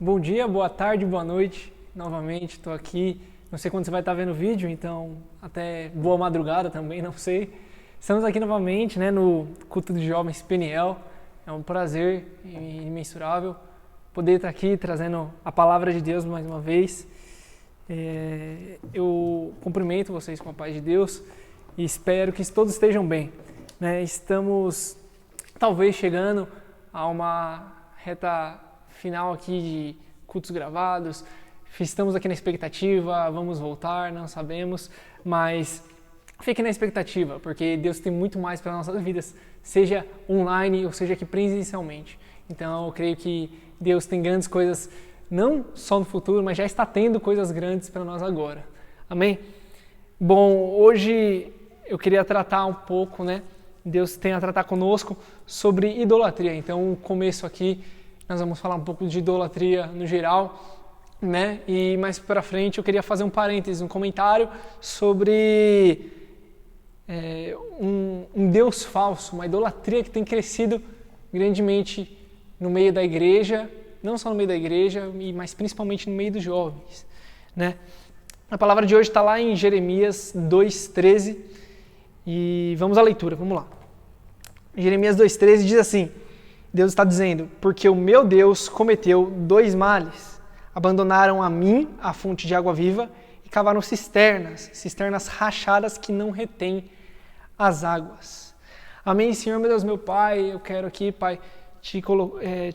Bom dia, boa tarde, boa noite. Novamente, estou aqui. Não sei quando você vai estar vendo o vídeo, então até boa madrugada também, não sei. Estamos aqui novamente, no Culto de Jovens Peniel. É um prazer imensurável poder estar aqui trazendo a palavra de Deus mais uma vez. Eu cumprimento vocês com a paz de Deus e espero que todos estejam bem. Estamos talvez chegando a uma reta final aqui de cultos gravados. Estamos aqui na expectativa, vamos voltar, não sabemos, mas fique na expectativa, porque Deus tem muito mais para nossas vidas, seja online ou seja aqui presencialmente. Então eu creio que Deus tem grandes coisas, não só no futuro, mas já está tendo coisas grandes para nós agora. Amém? Bom, hoje eu queria tratar um pouco, Deus tem a tratar conosco sobre idolatria. Então, o começo aqui, nós vamos falar um pouco de idolatria no geral, E mais para frente eu queria fazer um parênteses, um comentário sobre um Deus falso, uma idolatria que tem crescido grandemente no meio da igreja, não só no meio da igreja, mas principalmente no meio dos jovens, A palavra de hoje está lá em Jeremias 2,13 e vamos à leitura, vamos lá. Jeremias 2,13 diz assim: Deus está dizendo, porque o meu Deus cometeu 2 males. Abandonaram a mim a fonte de água viva e cavaram cisternas rachadas que não retêm as águas. Amém, Senhor, meu Deus, meu Pai, eu quero aqui, Pai, te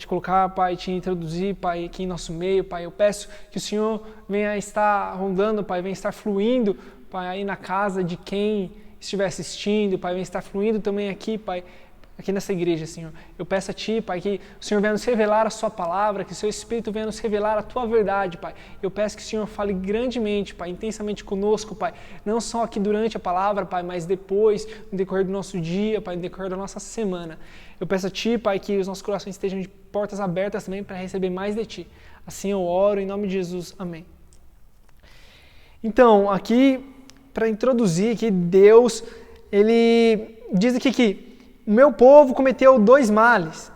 colocar, Pai, te introduzir, Pai, aqui em nosso meio, Pai. Eu peço que o Senhor venha estar rondando, Pai, venha estar fluindo, Pai, aí na casa de quem estiver assistindo, Pai, venha estar fluindo também aqui, Pai, aqui nessa igreja, Senhor. Eu peço a Ti, Pai, que o Senhor venha nos revelar a Sua palavra, que o Seu Espírito venha nos revelar a Tua verdade, Pai. Eu peço que o Senhor fale grandemente, Pai, intensamente conosco, Pai, não só aqui durante a palavra, Pai, mas depois, no decorrer do nosso dia, Pai, no decorrer da nossa semana. Eu peço a Ti, Pai, que os nossos corações estejam de portas abertas também para receber mais de Ti. Assim eu oro em nome de Jesus. Amém. Então, aqui, para introduzir aqui, Deus, Ele diz aqui que o meu povo cometeu 2 males,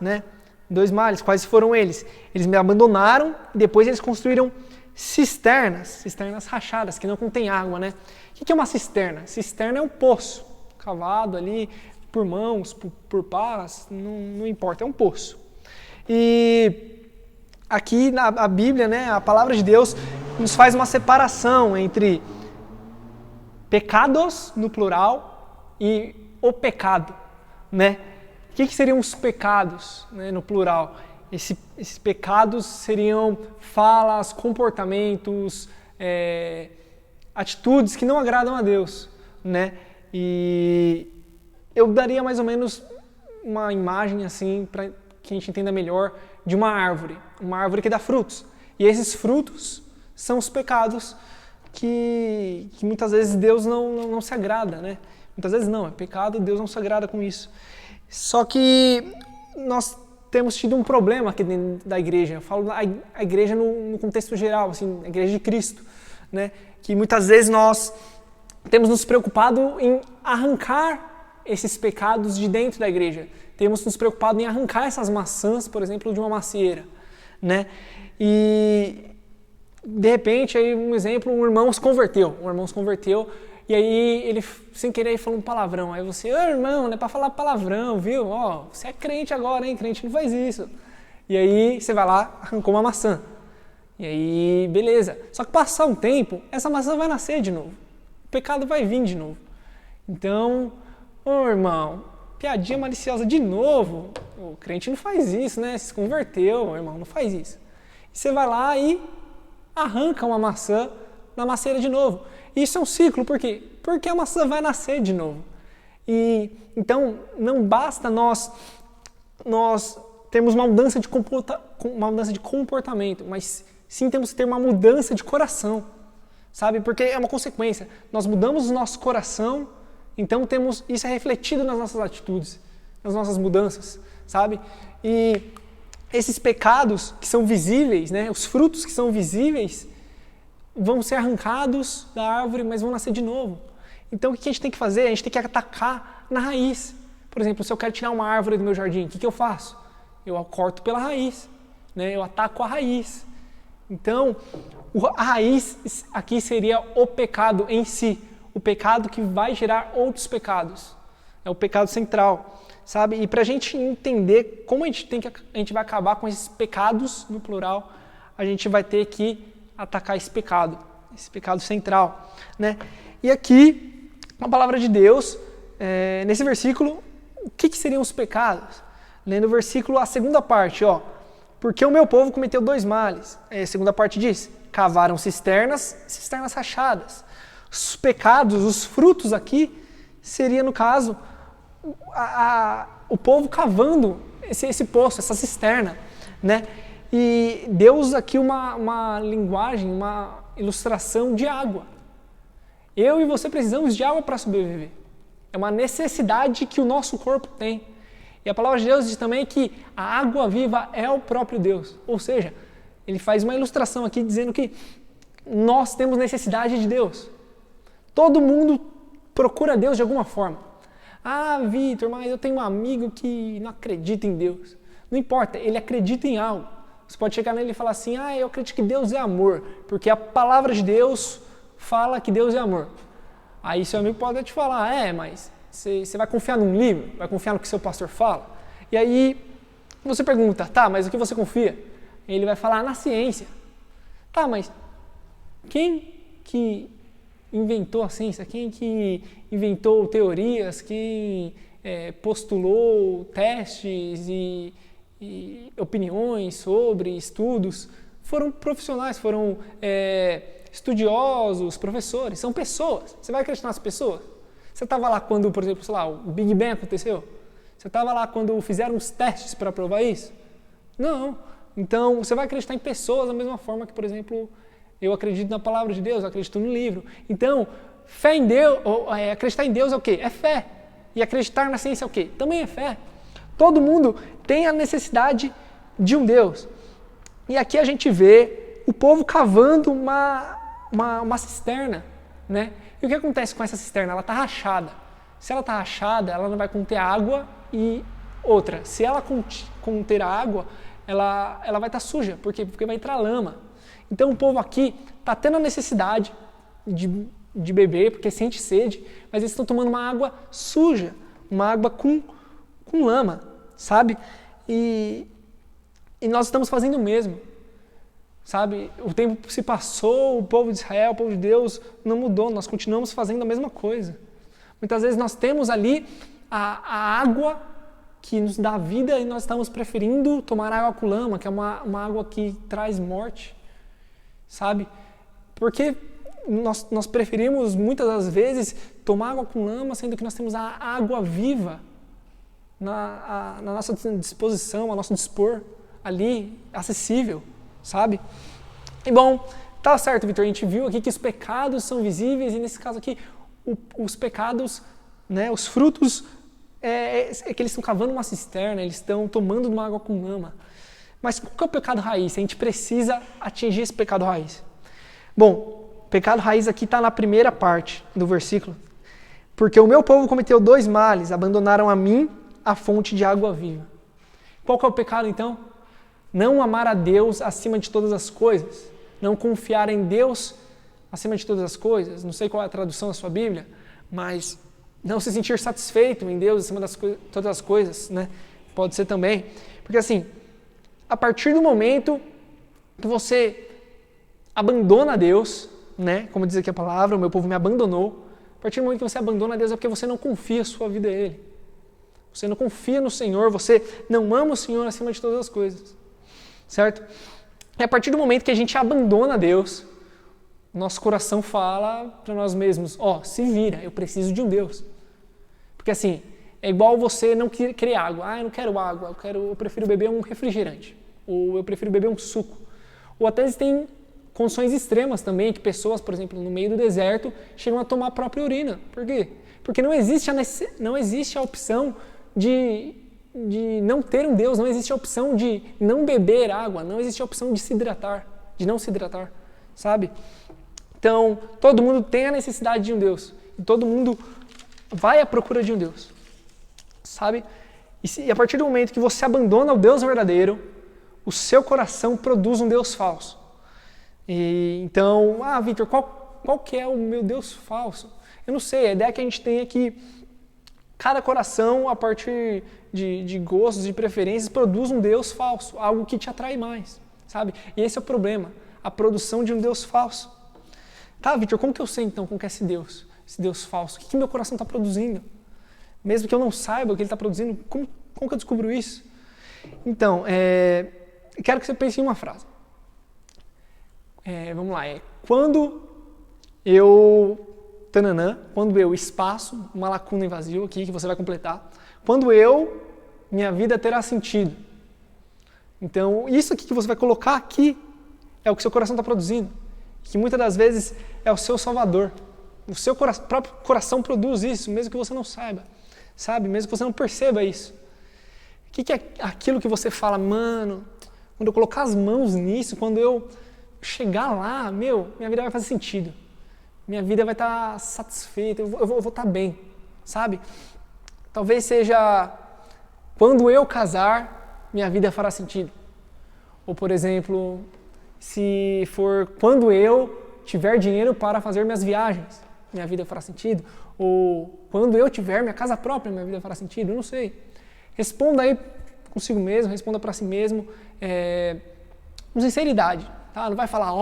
2 males, quais foram eles? Eles me abandonaram e depois eles construíram cisternas rachadas, que não contêm água, O que é uma cisterna? Cisterna é um poço, cavado ali por mãos, por pás, não importa, é um poço. E aqui na Bíblia, a palavra de Deus nos faz uma separação entre pecados, no plural, e o pecado. O que seriam os pecados, no plural? Esses pecados seriam falas, comportamentos, atitudes que não agradam a Deus, E eu daria mais ou menos uma imagem assim para que a gente entenda melhor de uma árvore que dá frutos. E esses frutos são os pecados que muitas vezes Deus não se agrada, Muitas vezes não, é pecado, Deus não se agrada com isso. Só que nós temos tido um problema aqui dentro da igreja. Eu falo a igreja no contexto geral, assim, a igreja de Cristo, Que muitas vezes nós temos nos preocupado em arrancar esses pecados de dentro da igreja. Temos nos preocupado em arrancar essas maçãs, por exemplo, de uma macieira, E de repente, aí um exemplo, um irmão se converteu. E aí ele, sem querer, falou um palavrão. Aí você, irmão, não é para falar palavrão, viu? Você é crente agora, hein? Crente não faz isso. E aí você vai lá, arrancou uma maçã. E aí, beleza. Só que passar um tempo, essa maçã vai nascer de novo. O pecado vai vir de novo. Então, irmão, piadinha maliciosa de novo. O crente não faz isso, Se converteu, irmão, não faz isso. E você vai lá e arranca uma maçã na macieira de novo. Isso é um ciclo, por quê? Porque a maçã vai nascer de novo. E então não basta nós termos uma mudança de comportamento, mas sim temos que ter uma mudança de coração, sabe? Porque é uma consequência. Nós mudamos o nosso coração, então isso é refletido nas nossas atitudes, nas nossas mudanças, sabe? E esses pecados que são visíveis, os frutos que são visíveis, vão ser arrancados da árvore, mas vão nascer de novo. Então o que a gente tem que fazer? A gente tem que atacar na raiz. Por exemplo, se eu quero tirar uma árvore do meu jardim, o que eu faço? Eu a corto pela raiz, Eu ataco a raiz. Então, a raiz aqui seria o pecado em si, o pecado que vai gerar outros pecados. É o pecado central, sabe? E para a gente entender como a gente vai acabar com esses pecados, no plural, a gente vai ter que atacar esse pecado central, né? E aqui, a palavra de Deus, nesse versículo, o que seriam os pecados? Lendo o versículo, a segunda parte, ó. Porque o meu povo cometeu 2 males. A segunda parte diz, cavaram cisternas rachadas. Os pecados, os frutos aqui, seria, no caso, o povo cavando esse poço, essa cisterna, né? E Deus usa aqui uma linguagem, uma ilustração de água. Eu e você precisamos de água para sobreviver. É uma necessidade que o nosso corpo tem. E a palavra de Deus diz também que a água viva é o próprio Deus. Ou seja, ele faz uma ilustração aqui dizendo que nós temos necessidade de Deus. Todo mundo procura Deus de alguma forma. Ah, Vitor, mas eu tenho um amigo que não acredita em Deus. Não importa, ele acredita em algo. Você pode chegar nele e falar assim, eu acredito que Deus é amor, porque a palavra de Deus fala que Deus é amor. Aí seu amigo pode te falar, mas você vai confiar num livro? Vai confiar no que seu pastor fala? E aí você pergunta, tá, mas o que você confia? Ele vai falar na ciência. Tá, mas quem que inventou a ciência? Quem que inventou teorias? Quem postulou testes e opiniões sobre estudos? Foram profissionais, foram estudiosos, professores, são pessoas. Você vai acreditar nas pessoas? Você estava lá quando, por exemplo, o Big Bang aconteceu? Você estava lá quando fizeram os testes para provar isso? Não. Então, você vai acreditar em pessoas da mesma forma que, por exemplo, eu acredito na palavra de Deus, eu acredito no livro. Então, fé em Deus, acreditar em Deus é o quê? É fé. E acreditar na ciência é o quê? Também é fé. Todo mundo tem a necessidade de um Deus. E aqui a gente vê o povo cavando uma cisterna, né? E o que acontece com essa cisterna? Ela está rachada. Se ela está rachada, ela não vai conter água e outra. Se ela conter água, ela vai estar suja. Por quê? Porque vai entrar lama. Então o povo aqui está tendo a necessidade de beber, porque sente sede, mas eles estão tomando uma água suja, uma água com lama, sabe? E nós estamos fazendo o mesmo. Sabe, o tempo se passou, o povo de Israel, o povo de Deus não mudou, nós continuamos fazendo a mesma coisa. Muitas vezes nós temos ali a água que nos dá vida e nós estamos preferindo tomar água com lama, que é uma água que traz morte, sabe? Porque nós preferimos muitas das vezes tomar água com lama, sendo que nós temos a água viva na nossa disposição, ao nosso dispor ali, acessível. Sabe? E bom, tá certo, Vitor, a gente viu aqui que os pecados são visíveis e nesse caso aqui os pecados, né, os frutos é que eles estão cavando uma cisterna, eles estão tomando uma água com lama. Mas qual que é o pecado raiz? A gente precisa atingir esse pecado raiz. Bom, o pecado raiz aqui está na primeira parte do versículo. Porque o meu povo cometeu 2 males, abandonaram a mim a fonte de água viva. Qual que é o pecado então? Não amar a Deus acima de todas as coisas. Não confiar em Deus acima de todas as coisas. Não sei qual é a tradução da sua Bíblia, mas não se sentir satisfeito em Deus acima de todas as coisas, né? Pode ser também. Porque assim, a partir do momento que você abandona Deus, né? Como diz aqui a palavra, o meu povo me abandonou. A partir do momento que você abandona Deus é porque você não confia a sua vida a Ele. Você não confia no Senhor, você não ama o Senhor acima de todas as coisas. Certo? E a partir do momento que a gente abandona Deus, nosso coração fala para nós mesmos, se vira, eu preciso de um Deus. Porque assim, é igual você não querer água. Eu não quero água, eu prefiro beber um refrigerante. Ou eu prefiro beber um suco. Ou até existem condições extremas também, que pessoas, por exemplo, no meio do deserto, chegam a tomar a própria urina. Por quê? Porque não existe a opção de não ter um Deus, não existe a opção de não beber água, não existe a opção de não se hidratar, sabe? Então, todo mundo tem a necessidade de um Deus, e todo mundo vai à procura de um Deus, sabe? E a partir do momento que você abandona o Deus verdadeiro, o seu coração produz um Deus falso. Então, Vitor, qual que é o meu Deus falso? Eu não sei, a ideia que a gente tem é que cada coração, a partir de gostos e preferências, produz um Deus falso, algo que te atrai mais, sabe? E esse é o problema, a produção de um Deus falso. Tá, Vitor, como que eu sei então como que é esse Deus falso? O que meu coração está produzindo? Mesmo que eu não saiba o que ele está produzindo, como que eu descubro isso? Então, eu quero que você pense em uma frase. Vamos lá, quando eu espaço, uma lacuna em vazio aqui que você vai completar, minha vida terá sentido. Então, isso aqui que você vai colocar aqui é o que seu coração está produzindo, que muitas das vezes é o seu salvador. O seu próprio coração produz isso, mesmo que você não saiba, sabe? Mesmo que você não perceba isso. O que é aquilo que você fala, mano, quando eu colocar as mãos nisso, quando eu chegar lá, minha vida vai fazer sentido. Minha vida vai estar satisfeita, eu vou estar bem, sabe? Talvez seja quando eu casar, minha vida fará sentido. Ou, por exemplo, se for quando eu tiver dinheiro para fazer minhas viagens, minha vida fará sentido. Ou quando eu tiver minha casa própria, minha vida fará sentido. Eu não sei. Responda aí consigo mesmo, responda para si mesmo com sinceridade. Tá? Não vai falar,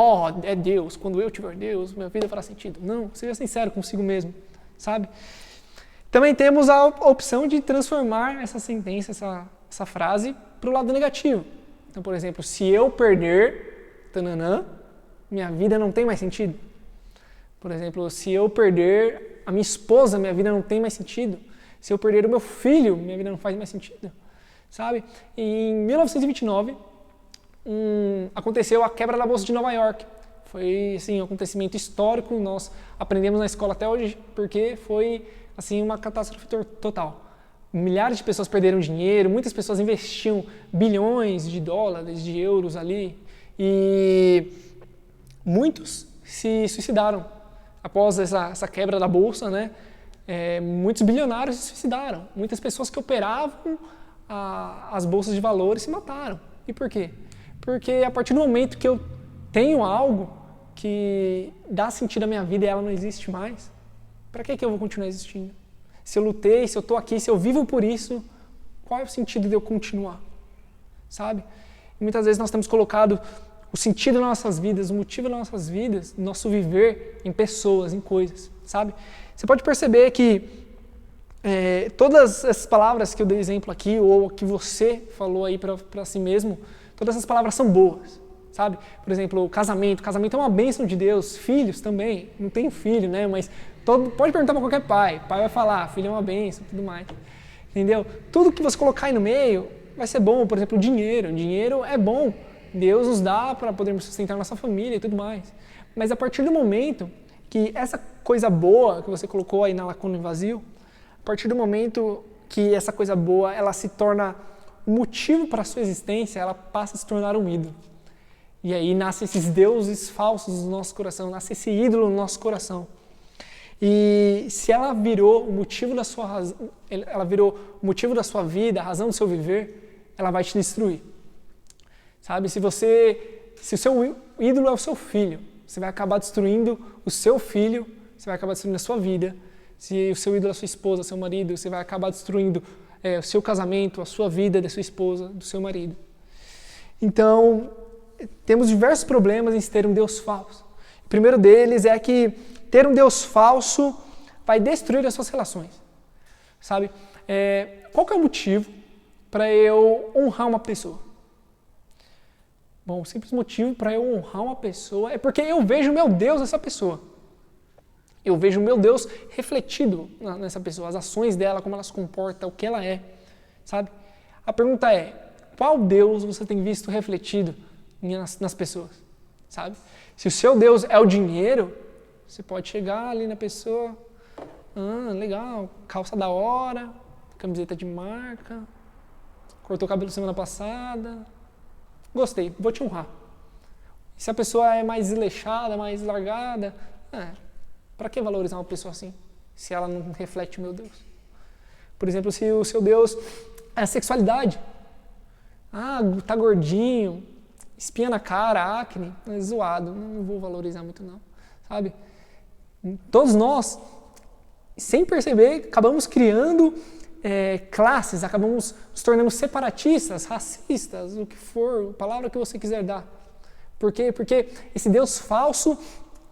é Deus, quando eu tiver Deus, minha vida fará sentido. Não, seja sincero consigo mesmo, sabe? Também temos a opção de transformar essa sentença, essa frase, para o lado negativo. Então, por exemplo, se eu perder, minha vida não tem mais sentido. Por exemplo, se eu perder a minha esposa, minha vida não tem mais sentido. Se eu perder o meu filho, minha vida não faz mais sentido, sabe? Em 1929, aconteceu a quebra da Bolsa de Nova York. Foi assim, um acontecimento histórico, nós aprendemos na escola até hoje, porque foi assim, uma catástrofe total. Milhares de pessoas perderam dinheiro, muitas pessoas investiam bilhões de dólares, de euros ali, e muitos se suicidaram. Após essa quebra da Bolsa, né? Muitos bilionários se suicidaram. Muitas pessoas que operavam as bolsas de valores se mataram. E por quê? Porque a partir do momento que eu tenho algo que dá sentido à minha vida e ela não existe mais, para que eu vou continuar existindo? Se eu lutei, se eu estou aqui, se eu vivo por isso, qual é o sentido de eu continuar? Sabe? E muitas vezes nós temos colocado o sentido das nossas vidas, o motivo das nossas vidas, nosso viver em pessoas, em coisas, sabe? Você pode perceber que todas essas palavras que eu dei exemplo aqui, ou que você falou aí para si mesmo, todas essas palavras são boas, sabe? Por exemplo, o casamento é uma bênção de Deus, filhos também, não tenho filho, né? Mas pode perguntar para qualquer pai vai falar, filho é uma bênção, tudo mais, entendeu? Tudo que você colocar aí no meio vai ser bom, por exemplo, dinheiro é bom, Deus nos dá para podermos sustentar nossa família e tudo mais, mas a partir do momento que essa coisa boa que você colocou aí na lacuna em vazio, a partir do momento que essa coisa boa ela se torna um motivo para a sua existência, ela passa a se tornar um ídolo. E aí nascem esses deuses falsos no nosso coração, nasce esse ídolo no nosso coração. E se ela virou o motivo da sua razão, ela virou o motivo da sua vida, a razão do seu viver, ela vai te destruir. Sabe? Se o seu ídolo é o seu filho, você vai acabar destruindo o seu filho, você vai acabar destruindo a sua vida. Se o seu ídolo é a sua esposa, seu marido, você vai acabar destruindo o seu casamento, a sua vida, da sua esposa, do seu marido. Então, temos diversos problemas em ter um Deus falso. O primeiro deles é que ter um Deus falso vai destruir as suas relações. Sabe? Qual que é o motivo para eu honrar uma pessoa? Bom, o simples motivo para eu honrar uma pessoa é porque eu vejo o meu Deus nessa pessoa. Eu vejo o meu Deus refletido nessa pessoa, as ações dela, como ela se comporta, o que ela é, sabe? A pergunta é, qual Deus você tem visto refletido nas pessoas, sabe? Se o seu Deus é o dinheiro, você pode chegar ali na pessoa, legal, calça da hora, camiseta de marca, cortou o cabelo semana passada, gostei, vou te honrar. E se a pessoa é mais desleixada, mais largada, para que valorizar uma pessoa assim, se ela não reflete o meu Deus? Por exemplo, se o seu Deus é a sexualidade, tá gordinho, espinha na cara, acne, é zoado, não vou valorizar muito não, sabe? Todos nós, sem perceber, acabamos criando classes, acabamos nos tornando separatistas, racistas, o que for, a palavra que você quiser dar. Por quê? Porque esse Deus falso,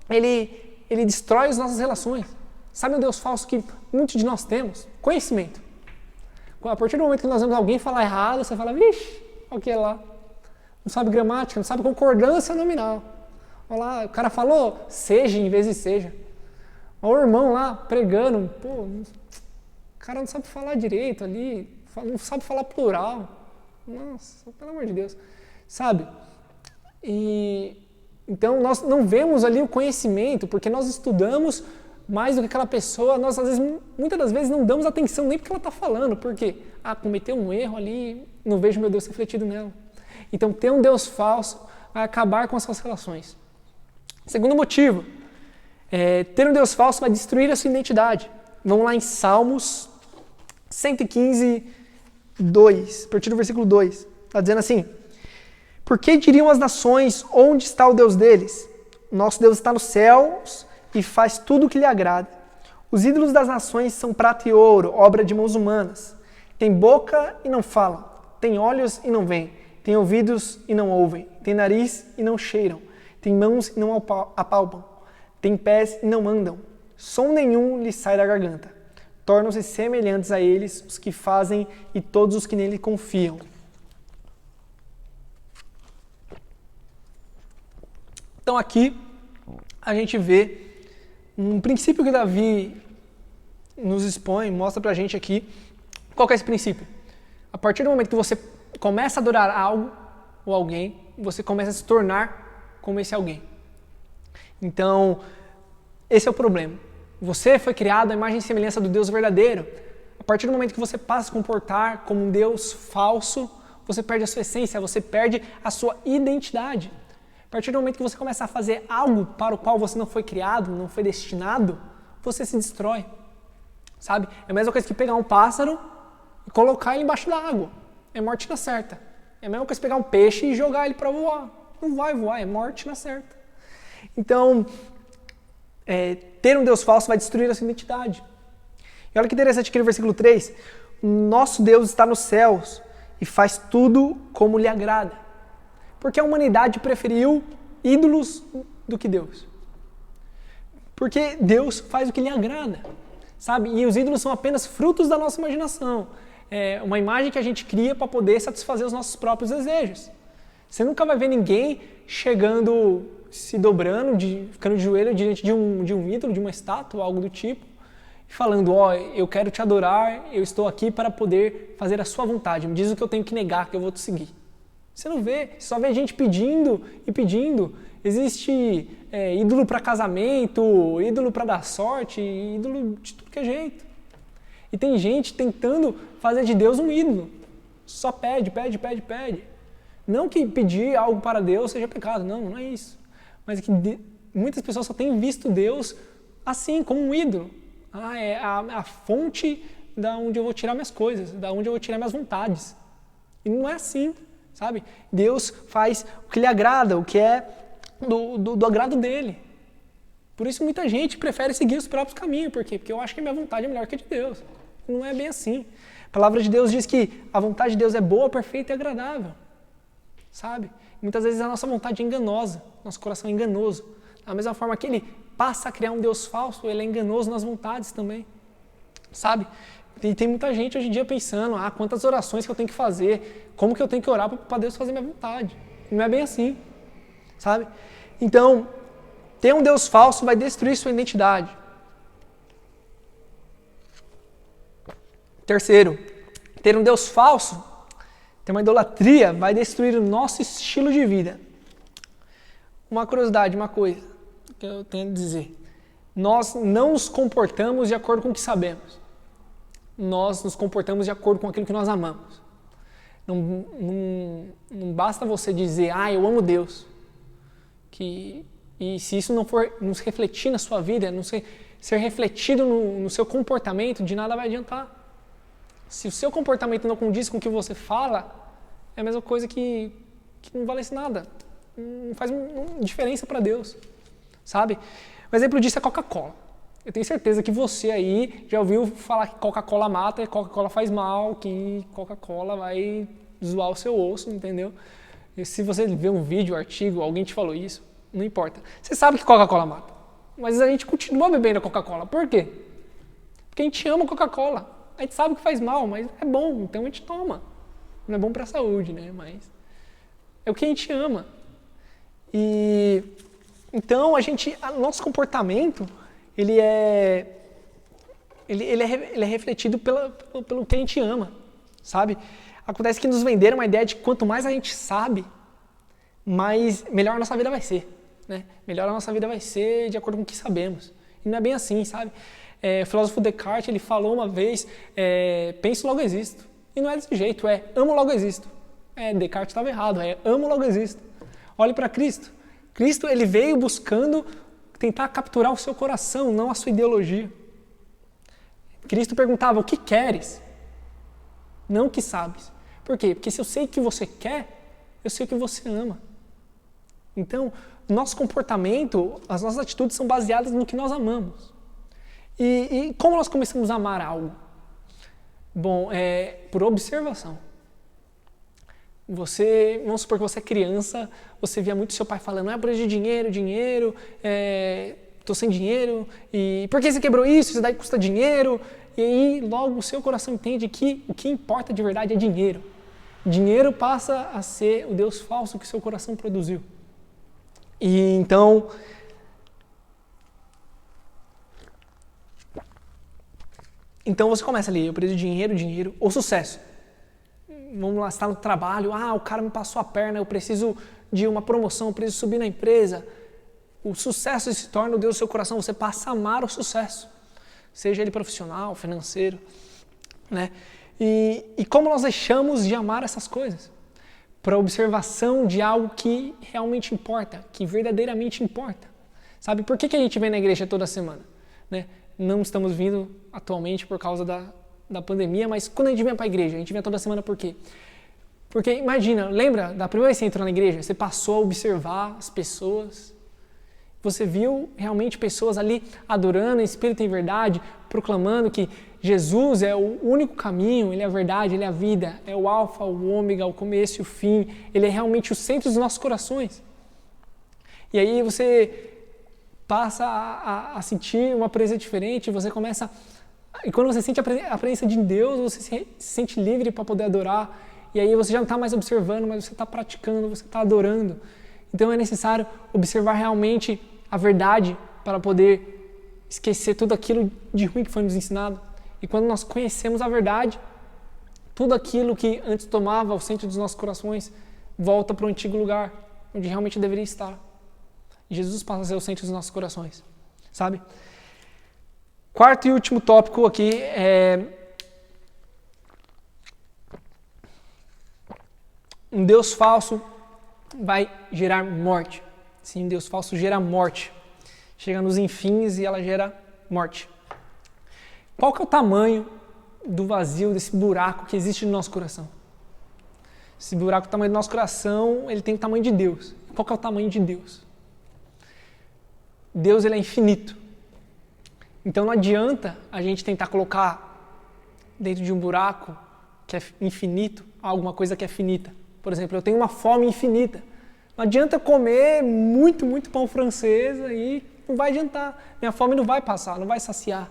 ele destrói as nossas relações. Sabe um Deus falso que muitos de nós temos? Conhecimento. A partir do momento que nós vemos alguém falar errado, você fala, vixe, olha o que é lá. Não sabe gramática, não sabe concordância nominal. Olha lá, o cara falou seja em vez de seja. Olha o irmão lá pregando, pô, o cara não sabe falar direito ali, não sabe falar plural. Nossa, pelo amor de Deus. Sabe? Então nós não vemos ali o conhecimento, porque nós estudamos mais do que aquela pessoa, nós às vezes, muitas das vezes não damos atenção nem porque ela está falando, porque cometeu um erro ali, não vejo meu Deus refletido nela. Então ter um Deus falso vai acabar com as suas relações. Segundo motivo, ter um Deus falso vai destruir a sua identidade. Vamos lá em Salmos 115, 2, a partir do versículo 2. Está dizendo assim: por que diriam as nações, onde está o Deus deles? Nosso Deus está nos céus e faz tudo o que lhe agrada. Os ídolos das nações são prata e ouro, obra de mãos humanas. Tem boca e não falam, tem olhos e não veem, tem ouvidos e não ouvem, tem nariz e não cheiram, tem mãos e não apalpam, tem pés e não andam. Som nenhum lhes sai da garganta. Tornam-se semelhantes a eles os que fazem e todos os que nele confiam. Então aqui a gente vê um princípio que Davi nos expõe, mostra pra gente aqui. Qual que é esse princípio? A partir do momento que você começa a adorar algo ou alguém, você começa a se tornar como esse alguém. Então, esse é o problema. Você foi criado à imagem e semelhança do Deus verdadeiro. A partir do momento que você passa a se comportar como um Deus falso, você perde a sua essência, você perde a sua identidade. A partir do momento que você começa a fazer algo para o qual você não foi criado, não foi destinado, você se destrói. Sabe? É a mesma coisa que pegar um pássaro e colocar ele embaixo da água. É morte na certa. É a mesma coisa que pegar um peixe e jogar ele para voar. Não vai voar, é morte na certa. Então, ter um Deus falso vai destruir a sua identidade. E olha que interessante aqui no versículo 3. Nosso Deus está nos céus e faz tudo como lhe agrada. Porque a humanidade preferiu ídolos do que Deus. Porque Deus faz o que lhe agrada, sabe? E os ídolos são apenas frutos da nossa imaginação. É uma imagem que a gente cria para poder satisfazer os nossos próprios desejos. Você nunca vai ver ninguém chegando, se dobrando, ficando de joelho diante de um ídolo, de uma estátua, algo do tipo, e falando, eu quero te adorar, eu estou aqui para poder fazer a sua vontade. Me diz o que eu tenho que negar, que eu vou te seguir. Você não vê, você só vê gente pedindo e pedindo. Existe ídolo para casamento, ídolo para dar sorte, ídolo de tudo que é jeito. E tem gente tentando fazer de Deus um ídolo. Só pede. Não que pedir algo para Deus seja pecado, não é isso. Mas é que muitas pessoas só têm visto Deus assim, como um ídolo. É a fonte da onde eu vou tirar minhas coisas, da onde eu vou tirar minhas vontades. E não é assim. Sabe? Deus faz o que lhe agrada, o que é do agrado dele. Por isso muita gente prefere seguir os próprios caminhos. Por quê? Porque eu acho que a minha vontade é melhor que a de Deus. Não é bem assim. A palavra de Deus diz que a vontade de Deus é boa, perfeita e agradável. Sabe? Muitas vezes a nossa vontade é enganosa, nosso coração é enganoso. Da mesma forma que ele passa a criar um Deus falso, ele é enganoso nas vontades também. Sabe? E tem muita gente hoje em dia pensando, quantas orações que eu tenho que fazer, como que eu tenho que orar para Deus fazer minha vontade. Não é bem assim, sabe? Então, ter um Deus falso vai destruir sua identidade. Terceiro, ter um Deus falso, ter uma idolatria, vai destruir o nosso estilo de vida. Uma curiosidade, uma coisa que eu tenho a dizer. Nós não nos comportamos de acordo com o que sabemos. Nós nos comportamos de acordo com aquilo que nós amamos. Não basta você dizer, eu amo Deus. E se isso não for nos refletir na sua vida, não ser refletido no seu comportamento, de nada vai adiantar. Se o seu comportamento não condiz com o que você fala, é a mesma coisa que que não valesse nada. Não faz diferença para Deus, sabe? Um exemplo disso é Coca-Cola. Eu tenho certeza que você aí já ouviu falar que Coca-Cola mata, que Coca-Cola faz mal, que Coca-Cola vai zoar o seu osso, entendeu? E se você vê um vídeo, um artigo, alguém te falou isso, não importa. Você sabe que Coca-Cola mata, mas a gente continua bebendo a Coca-Cola. Por quê? Porque a gente ama a Coca-Cola. A gente sabe que faz mal, mas é bom, então a gente toma. Não é bom para a saúde, né? Mas é o que a gente ama. E então nosso comportamento ele é refletido pelo que a gente ama, sabe? Acontece que nos venderam a ideia de que quanto mais a gente sabe, melhor a nossa vida vai ser, né? Melhor a nossa vida vai ser de acordo com o que sabemos. E não é bem assim, sabe? O filósofo Descartes, ele falou uma vez, penso logo existo. E não é desse jeito, amo logo existo. Descartes estava errado, amo logo existo. Olhe para Cristo. Cristo, ele veio buscando tentar capturar o seu coração, não a sua ideologia. Cristo perguntava, o que queres? Não o que sabes. Por quê? Porque se eu sei o que você quer, eu sei o que você ama. Então, nosso comportamento, as nossas atitudes são baseadas no que nós amamos. E como nós começamos a amar algo? Bom, por observação. Vamos supor que você é criança, você via muito seu pai falando, por de dinheiro, tô sem dinheiro, e por que você quebrou isso? Isso daí custa dinheiro. E aí logo o seu coração entende que o que importa de verdade é dinheiro. Dinheiro passa a ser o Deus falso que seu coração produziu. E então você começa ali, eu preciso de dinheiro, ou sucesso. Vamos lá, você está no trabalho, o cara me passou a perna, eu preciso de uma promoção, eu preciso subir na empresa. O sucesso se torna o Deus do seu coração, você passa a amar o sucesso, seja ele profissional, financeiro, né? E como nós deixamos de amar essas coisas? Para observação de algo que realmente importa, que verdadeiramente importa. Sabe, por que a gente vem na igreja toda semana? Né? Não estamos vindo atualmente por causa da pandemia, mas quando a gente vem para a igreja, a gente vem toda semana por quê? Porque imagina, lembra da primeira vez que você entrou na igreja, você passou a observar as pessoas, você viu realmente pessoas ali adorando em espírito e em verdade, proclamando que Jesus é o único caminho, Ele é a verdade, Ele é a vida, é o alfa, o ômega, o começo e o fim, Ele é realmente o centro dos nossos corações. E aí você passa a sentir uma presença diferente, você começa... E quando você sente a presença de Deus, você se sente livre para poder adorar. E aí você já não está mais observando, mas você está praticando, você está adorando. Então é necessário observar realmente a verdade para poder esquecer tudo aquilo de ruim que foi nos ensinado. E quando nós conhecemos a verdade, tudo aquilo que antes tomava o centro dos nossos corações volta para o antigo lugar, onde realmente deveria estar. Jesus passa a ser o centro dos nossos corações, sabe? Quarto e último tópico aqui um Deus falso vai gerar morte. Sim, um Deus falso gera morte. Chega nos enfins e ela gera morte. Qual que é o tamanho do vazio, desse buraco que existe no nosso coração? Esse buraco, o tamanho do nosso coração, ele tem o tamanho de Deus. Qual que é o tamanho de Deus? Deus, ele é infinito. Então não adianta a gente tentar colocar dentro de um buraco que é infinito alguma coisa que é finita. Por exemplo, eu tenho uma fome infinita. Não adianta comer muito, muito pão francês e não vai adiantar. Minha fome não vai passar, não vai saciar.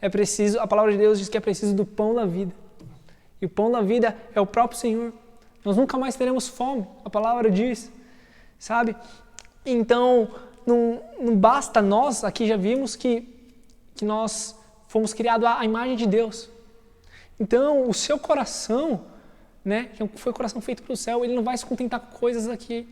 É preciso, a palavra de Deus diz que é preciso do pão da vida. E o pão da vida é o próprio Senhor. Nós nunca mais teremos fome, a palavra diz, sabe? Então, não basta nós, aqui já vimos que nós fomos criados à imagem de Deus. Então, o seu coração, né, que foi o coração feito para o céu, ele não vai se contentar com coisas aqui.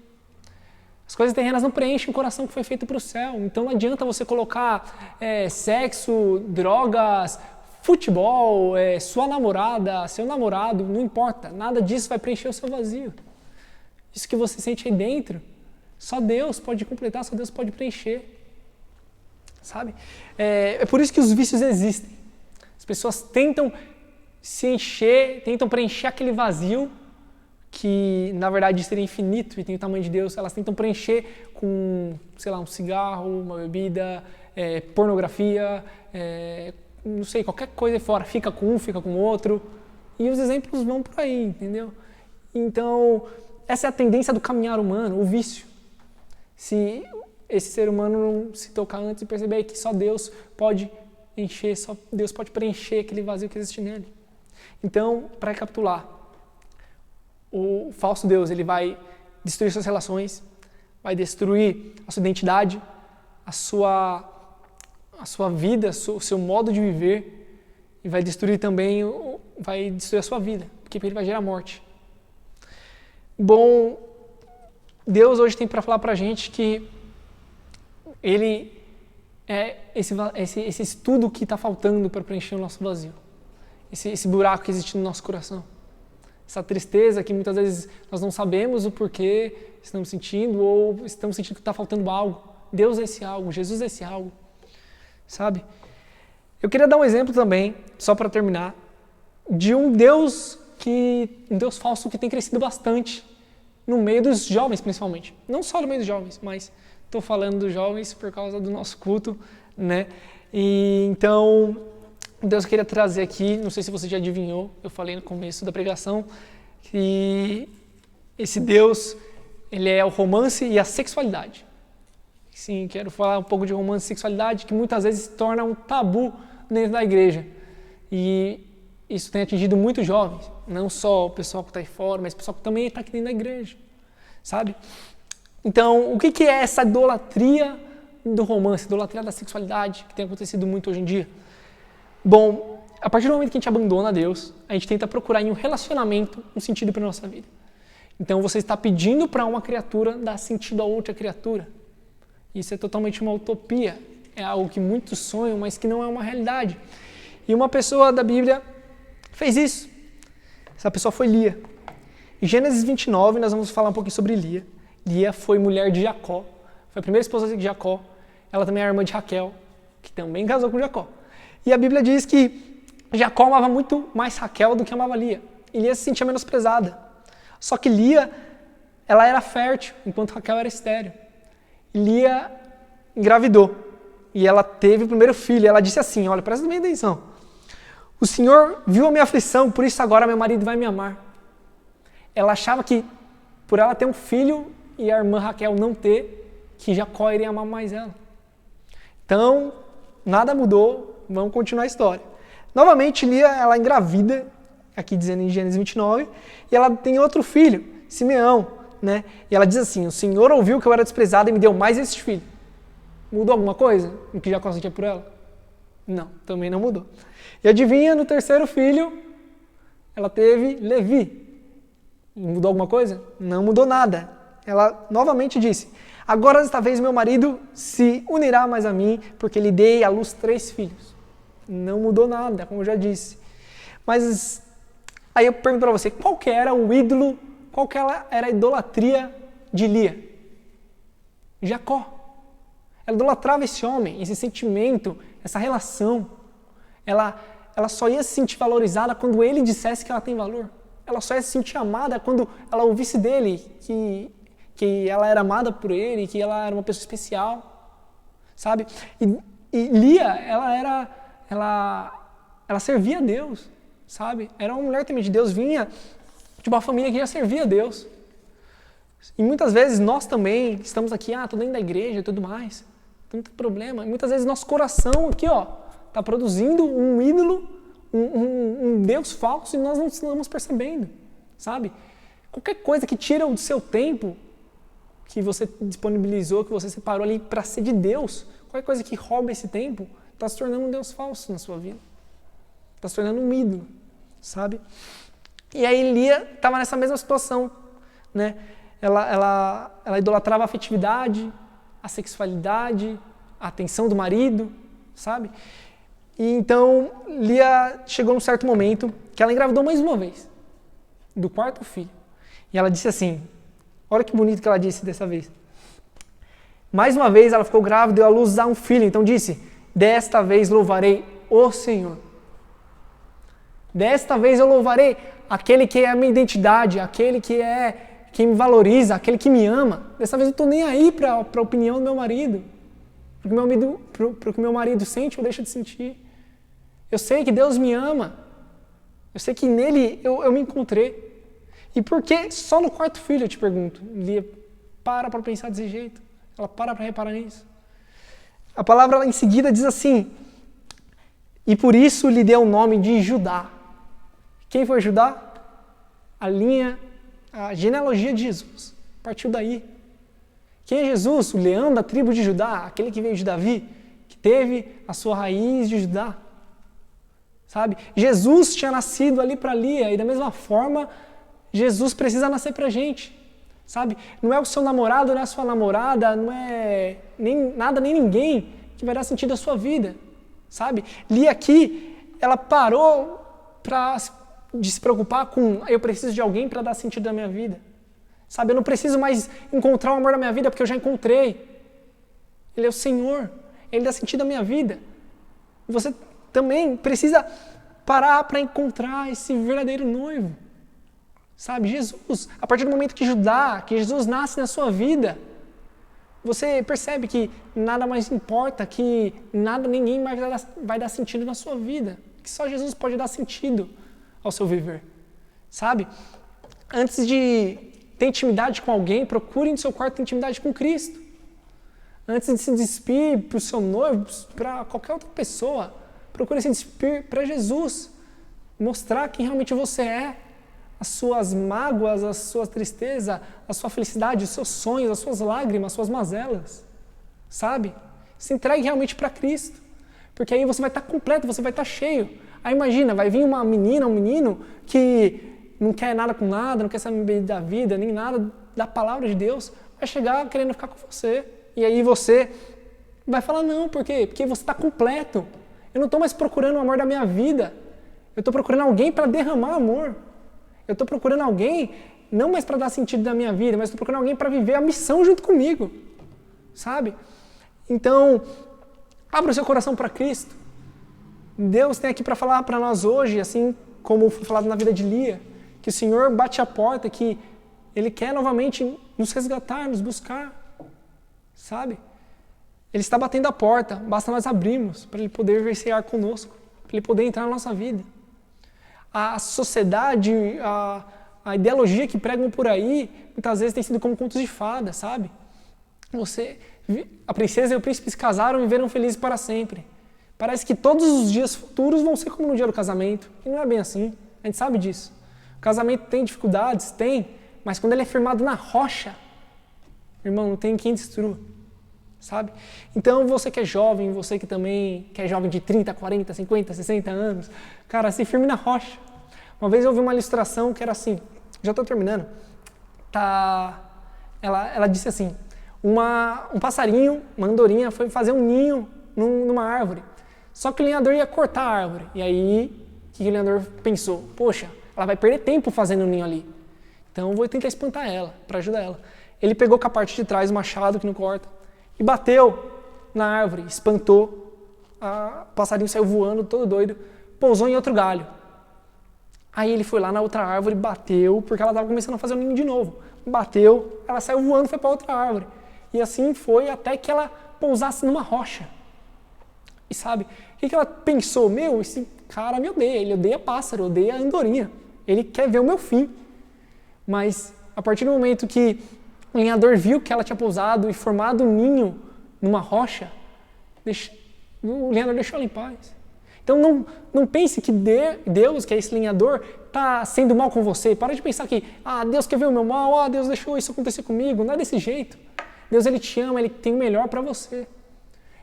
As coisas terrenas não preenchem o coração que foi feito para o céu. Então, não adianta você colocar sexo, drogas, futebol, sua namorada, seu namorado, não importa. Nada disso vai preencher o seu vazio. Isso que você sente aí dentro, só Deus pode completar, só Deus pode preencher. Sabe? É por isso que os vícios existem. As pessoas tentam se encher, tentam preencher aquele vazio que na verdade seria infinito e tem o tamanho de Deus, elas tentam preencher com, sei lá, um cigarro, uma bebida, pornografia, não sei, qualquer coisa fora, fica com um, fica com o outro, e os exemplos vão por aí, entendeu? Então, essa é a tendência do caminhar humano, o vício. Se esse ser humano não se tocar antes e perceber que só Deus pode encher, só Deus pode preencher aquele vazio que existe nele. Então, para recapitular, o falso Deus, ele vai destruir suas relações, vai destruir a sua identidade, a sua vida, o seu modo de viver, e vai destruir também, vai destruir a sua vida, porque ele vai gerar morte. Bom, Deus hoje tem para falar para a gente que Ele é esse estudo que está faltando para preencher o nosso vazio, esse buraco que existe no nosso coração. Essa tristeza que muitas vezes nós não sabemos o porquê estamos sentindo ou estamos sentindo que está faltando algo. Deus é esse algo, Jesus é esse algo, sabe? Eu queria dar um exemplo também, só para terminar, de um Deus falso que tem crescido bastante no meio dos jovens, principalmente. Não só no meio dos jovens, mas estou falando dos jovens por causa do nosso culto, né? E então, Deus queria trazer aqui, não sei se você já adivinhou, eu falei no começo da pregação, que esse Deus, ele é o romance e a sexualidade. Sim, quero falar um pouco de romance e sexualidade, que muitas vezes se torna um tabu dentro da igreja. E isso tem atingido muitos jovens, não só o pessoal que está aí fora, mas o pessoal que também está aqui dentro da igreja, sabe? Então, o que é essa idolatria do romance, idolatria da sexualidade, que tem acontecido muito hoje em dia? Bom, a partir do momento que a gente abandona Deus, a gente tenta procurar em um relacionamento um sentido para a nossa vida. Então você está pedindo para uma criatura dar sentido a outra criatura. Isso é totalmente uma utopia, é algo que muitos sonham, mas que não é uma realidade. E uma pessoa da Bíblia fez isso. Essa pessoa foi Lia. Em Gênesis 29, nós vamos falar um pouquinho sobre Lia. Lia foi mulher de Jacó, foi a primeira esposa de Jacó. Ela também é a irmã de Raquel, que também casou com Jacó. E a Bíblia diz que Jacó amava muito mais Raquel do que amava Lia. E Lia se sentia menosprezada. Só que Lia, ela era fértil, enquanto Raquel era estéril. E Lia engravidou. E ela teve o primeiro filho. E ela disse assim, olha, presta bem atenção. O Senhor viu a minha aflição, por isso agora meu marido vai me amar. Ela achava que, por ela ter um filho e a irmã Raquel não ter, que Jacó iria amar mais ela. Então, nada mudou. Vamos continuar a história. Novamente, Lia, ela engravida, aqui dizendo em Gênesis 29, e ela tem outro filho, Simeão, né? E ela diz assim, o Senhor ouviu que eu era desprezada e me deu mais este filho. Mudou alguma coisa no que Jacó sentia por ela? Não, também não mudou. E adivinha, no terceiro filho, ela teve Levi. Mudou alguma coisa? Não mudou nada. Ela novamente disse, agora desta vez meu marido se unirá mais a mim, porque lhe dei à luz 3 filhos. Não mudou nada, como eu já disse. Mas aí eu pergunto para você, qual que era o ídolo, qual que era a idolatria de Lia? Jacó. Ela idolatrava esse homem, esse sentimento, essa relação. Ela só ia se sentir valorizada quando ele dissesse que ela tem valor. Ela só ia se sentir amada quando ela ouvisse dele que ela era amada por ele, que ela era uma pessoa especial, sabe? E Lia, ela servia a Deus, sabe? Era uma mulher temente de Deus, vinha de uma família que já servia a Deus. E muitas vezes nós também estamos aqui, tô dentro da igreja e tudo mais, não tem problema. E muitas vezes nosso coração aqui, está produzindo um ídolo, um Deus falso e nós não estamos percebendo, sabe? Qualquer coisa que tira o seu tempo, que você disponibilizou, que você separou ali para ser de Deus, qualquer coisa que rouba esse tempo, está se tornando um Deus falso na sua vida. Está se tornando um ídolo, sabe? E aí Lia estava nessa mesma situação, né? Ela idolatrava a afetividade, a sexualidade, a atenção do marido, sabe? E então Lia chegou num certo momento que ela engravidou mais uma vez, do 4º filho. E ela disse assim, olha que bonito que ela disse dessa vez. Mais uma vez ela ficou grávida e deu à luz a um filho. Então disse, desta vez louvarei o Senhor. Desta vez eu louvarei aquele que é a minha identidade, aquele que é quem me valoriza, aquele que me ama. Dessa vez eu não estou nem aí para a opinião do meu marido. Para o que meu marido sente ou deixa de sentir. Eu sei que Deus me ama. Eu sei que nele eu me encontrei. E por que só no quarto filho, eu te pergunto? Lia para pensar desse jeito. Ela para reparar nisso. A palavra lá em seguida diz assim: e por isso lhe deu o nome de Judá. Quem foi Judá? A genealogia de Jesus. Partiu daí. Quem é Jesus? O leão da tribo de Judá, aquele que veio de Davi, que teve a sua raiz de Judá. Sabe? Jesus tinha nascido ali para Lia, e da mesma forma, Jesus precisa nascer para a gente. Sabe? Não é o seu namorado, não é a sua namorada, não é nem nada, nem ninguém que vai dar sentido à sua vida. Sabe? Lia aqui, ela parou de se preocupar com eu preciso de alguém para dar sentido à minha vida. Sabe? Eu não preciso mais encontrar o amor da minha vida porque eu já encontrei. Ele é o Senhor. Ele dá sentido à minha vida. Você também precisa parar para encontrar esse verdadeiro noivo. Sabe? Jesus. A partir do momento que Jesus nasce na sua vida, você percebe que nada mais importa, que ninguém mais vai dar sentido na sua vida. Que só Jesus pode dar sentido ao seu viver. Sabe? Antes de ter intimidade com alguém, procure no seu quarto ter intimidade com Cristo. Antes de se despir para o seu noivo, para qualquer outra pessoa, procure se despir para Jesus. Mostrar quem realmente você é. As suas mágoas, a sua tristeza, a sua felicidade, os seus sonhos, as suas lágrimas, as suas mazelas. Sabe? Se entregue realmente para Cristo. Porque aí você vai estar completo, você vai estar cheio. Aí imagina, vai vir uma menina, um menino que não quer nada com nada, não quer saber da vida, nem nada da palavra de Deus, vai chegar querendo ficar com você. E aí você vai falar, não, por quê? Porque você está completo. Eu não estou mais procurando o amor da minha vida. Eu estou procurando alguém para derramar amor. Eu estou procurando alguém, não mais para dar sentido da minha vida, mas estou procurando alguém para viver a missão junto comigo. Sabe? Então, abra o seu coração para Cristo. Deus tem aqui para falar para nós hoje, assim como foi falado na vida de Lia, que o Senhor bate a porta, que Ele quer novamente nos resgatar, nos buscar. Sabe? Ele está batendo a porta, basta nós abrirmos para Ele poder vivenciar conosco, para Ele poder entrar na nossa vida. A sociedade, a ideologia que pregam por aí, muitas vezes tem sido como contos de fadas, sabe? A princesa e o príncipe se casaram e viveram felizes para sempre. Parece que todos os dias futuros vão ser como no dia do casamento. E não é bem assim, a gente sabe disso. O casamento tem dificuldades, mas quando ele é firmado na rocha, irmão, não tem quem destrua, sabe? Então você que é jovem, você que também que é jovem de 30, 40, 50, 60 anos, cara, se firme na rocha. Uma vez eu ouvi uma ilustração que era assim, já estou terminando, ela disse assim, um passarinho, uma andorinha, foi fazer um ninho numa árvore, só que o lenhador ia cortar a árvore, e aí o que o lenhador pensou? Poxa, ela vai perder tempo fazendo um ninho ali, então eu vou tentar espantar ela, para ajudar ela. Ele pegou com a parte de trás o machado que não corta e bateu na árvore, espantou, o passarinho saiu voando todo doido, pousou em outro galho. Aí ele foi lá na outra árvore, bateu, porque ela estava começando a fazer o ninho de novo. Bateu, ela saiu voando e foi para outra árvore. E assim foi até que ela pousasse numa rocha. E sabe, o que ela pensou? Meu, esse cara me odeia, ele odeia pássaro, odeia andorinha. Ele quer ver o meu fim. Mas a partir do momento que o lenhador viu que ela tinha pousado e formado um ninho numa rocha, o lenhador deixou ela em paz. Então não pense que Deus, que é esse lenhador, está sendo mal com você. Para de pensar que Deus quer ver o meu mal, Deus deixou isso acontecer comigo. Não é desse jeito. Deus, Ele te ama, Ele tem o melhor para você.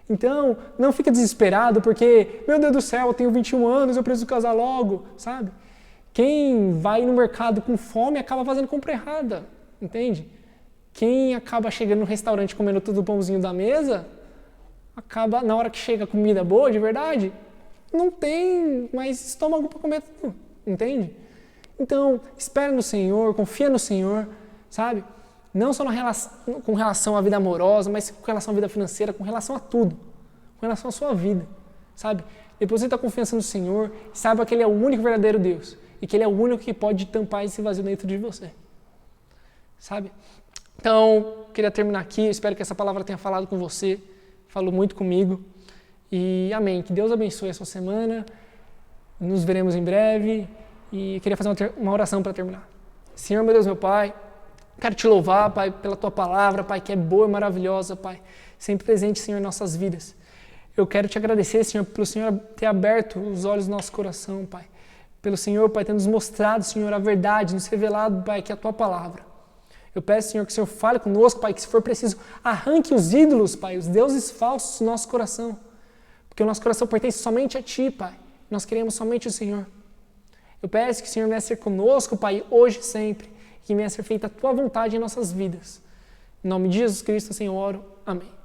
Então, não fica desesperado porque, meu Deus do céu, eu tenho 21 anos, eu preciso casar logo, sabe? Quem vai no mercado com fome acaba fazendo compra errada, entende? Quem acaba chegando no restaurante comendo tudo o pãozinho da mesa, acaba, na hora que chega a comida boa, de verdade, não tem mais estômago para comer tudo, entende? Então, espere no Senhor, confia no Senhor, sabe? Não só com relação à vida amorosa, mas com relação à vida financeira, com relação a tudo, com relação à sua vida, sabe? Deposita a confiança no Senhor, saiba que Ele é o único verdadeiro Deus. e que Ele é o único que pode tampar esse vazio dentro de você. Sabe? Então, queria terminar aqui, espero que essa palavra tenha falado com você, falou muito comigo, e amém. Que Deus abençoe a sua semana, nos veremos em breve, e queria fazer uma oração para terminar. Senhor, meu Deus, meu Pai, quero te louvar, Pai, pela Tua palavra, Pai, que é boa e maravilhosa, Pai, sempre presente, Senhor, em nossas vidas. Eu quero te agradecer, Senhor, pelo Senhor ter aberto os olhos do nosso coração, Pai. Pelo Senhor, Pai, ter nos mostrado, Senhor, a verdade, nos revelado, Pai, que é a Tua palavra. Eu peço, Senhor, que o Senhor fale conosco, Pai, que se for preciso, arranque os ídolos, Pai, os deuses falsos do nosso coração. Porque o nosso coração pertence somente a Ti, Pai. Nós queremos somente o Senhor. Eu peço que o Senhor venha ser conosco, Pai, hoje e sempre. Que venha ser feita a Tua vontade em nossas vidas. Em nome de Jesus Cristo, Senhor, oro. Amém.